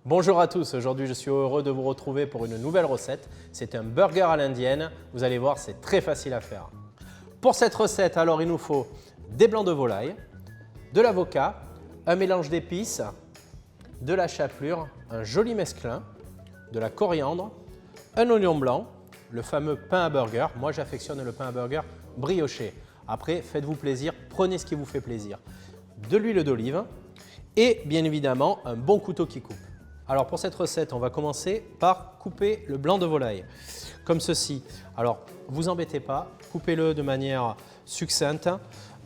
Bonjour à tous, aujourd'hui je suis heureux de vous retrouver pour une nouvelle recette. C'est un burger à l'indienne, vous allez voir c'est très facile à faire. Pour cette recette, alors il nous faut des blancs de volaille, de l'avocat, un mélange d'épices, de la chapelure, un joli mesclun, de la coriandre, un oignon blanc, le fameux pain à burger. Moi j'affectionne le pain à burger brioché. Après faites-vous plaisir, prenez ce qui vous fait plaisir. De l'huile d'olive et bien évidemment un bon couteau qui coupe. Alors pour cette recette, on va commencer par couper le blanc de volaille, comme ceci. Alors, vous embêtez pas, coupez-le de manière succincte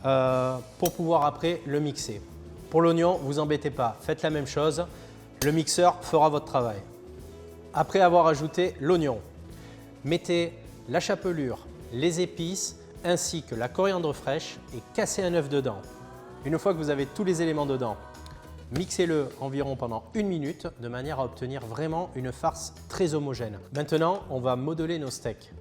pour pouvoir après le mixer. Pour l'oignon, vous embêtez pas, faites la même chose, le mixeur fera votre travail. Après avoir ajouté l'oignon, mettez la chapelure, les épices ainsi que la coriandre fraîche et cassez un œuf dedans. Une fois que vous avez tous les éléments dedans, mixez-le environ pendant 1 minute de manière à obtenir vraiment une farce très homogène. Maintenant, on va modeler nos steaks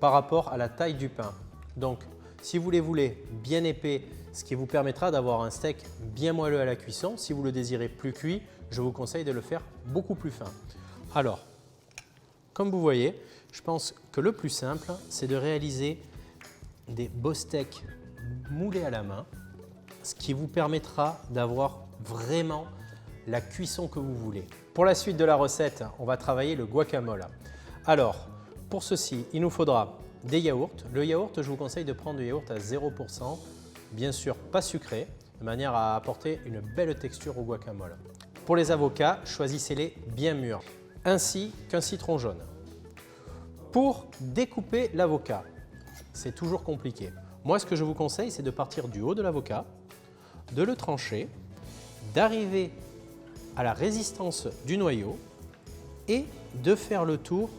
par rapport à la taille du pain. Donc, si vous les voulez bien épais, ce qui vous permettra d'avoir un steak bien moelleux à la cuisson. Si vous le désirez plus cuit, je vous conseille de le faire beaucoup plus fin. Alors, comme vous voyez, je pense que le plus simple, c'est de réaliser des beaux steaks moulés à la main, ce qui vous permettra d'avoir vraiment la cuisson que vous voulez. Pour la suite de la recette, on va travailler le guacamole. Alors, pour ceci, il nous faudra des yaourts. Le yaourt, je vous conseille de prendre du yaourt à 0%, bien sûr pas sucré, de manière à apporter une belle texture au guacamole. Pour les avocats, choisissez-les bien mûrs, ainsi qu'un citron jaune. Pour découper l'avocat, c'est toujours compliqué. Moi, ce que je vous conseille, c'est de partir du haut de l'avocat, de le trancher, d'arriver à la résistance du noyau et de faire le tour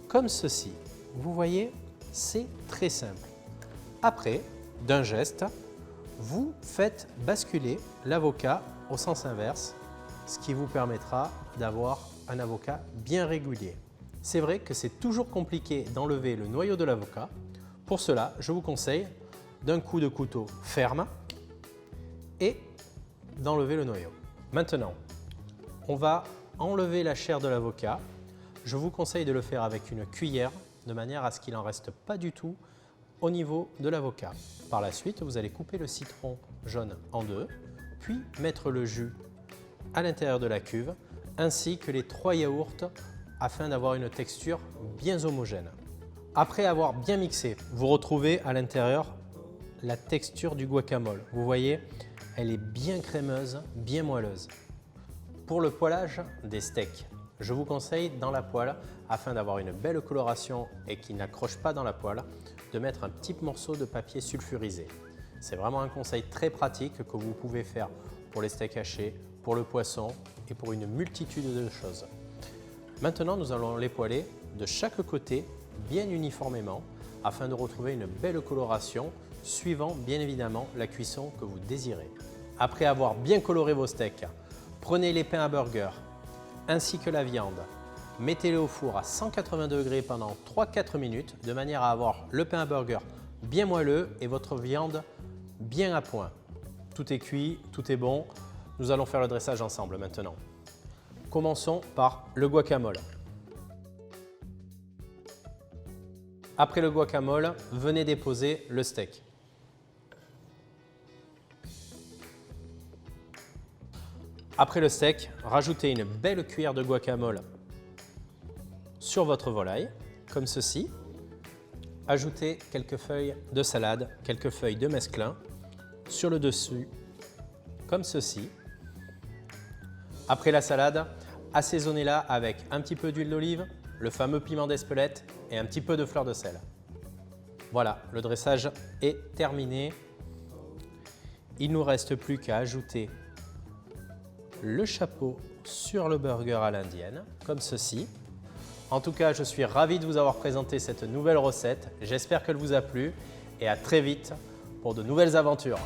comme ceci. Vous voyez, c'est très simple. Après, d'un geste, vous faites basculer l'avocat au sens inverse, ce qui vous permettra d'avoir un avocat bien régulier. C'est vrai que c'est toujours compliqué d'enlever le noyau de l'avocat. Pour cela, je vous conseille d'un coup de couteau ferme et d'enlever le noyau. Maintenant, on va enlever la chair de l'avocat. Je vous conseille de le faire avec une cuillère de manière à ce qu'il n'en reste pas du tout au niveau de l'avocat. Par la suite, vous allez couper le citron jaune en deux, puis mettre le jus à l'intérieur de la cuve ainsi que les 3 yaourts afin d'avoir une texture bien homogène. Après avoir bien mixé, vous retrouvez à l'intérieur la texture du guacamole. Vous voyez, elle est bien crémeuse, bien moelleuse. Pour le poêlage des steaks, je vous conseille dans la poêle, afin d'avoir une belle coloration et qui n'accroche pas dans la poêle, de mettre un petit morceau de papier sulfurisé. C'est vraiment un conseil très pratique que vous pouvez faire pour les steaks hachés, pour le poisson et pour une multitude de choses. Maintenant, nous allons les poêler de chaque côté bien uniformément afin de retrouver une belle coloration suivant bien évidemment la cuisson que vous désirez. Après avoir bien coloré vos steaks, prenez les pains à burger ainsi que la viande, mettez-les au four à 180 degrés pendant 3-4 minutes de manière à avoir le pain à burger bien moelleux et votre viande bien à point. Tout est cuit, tout est bon. Nous allons faire le dressage ensemble maintenant. Commençons par le guacamole. Après le guacamole, venez déposer le steak. Après le steak, rajoutez une belle cuillère de guacamole sur votre volaille, comme ceci. Ajoutez quelques feuilles de salade, quelques feuilles de mesclun sur le dessus, comme ceci. Après la salade, assaisonnez-la avec un petit peu d'huile d'olive, le fameux piment d'Espelette et un petit peu de fleur de sel. Voilà, le dressage est terminé. Il ne nous reste plus qu'à ajouter le chapeau sur le burger à l'indienne, comme ceci. En tout cas, je suis ravi de vous avoir présenté cette nouvelle recette. J'espère qu'elle vous a plu et à très vite pour de nouvelles aventures.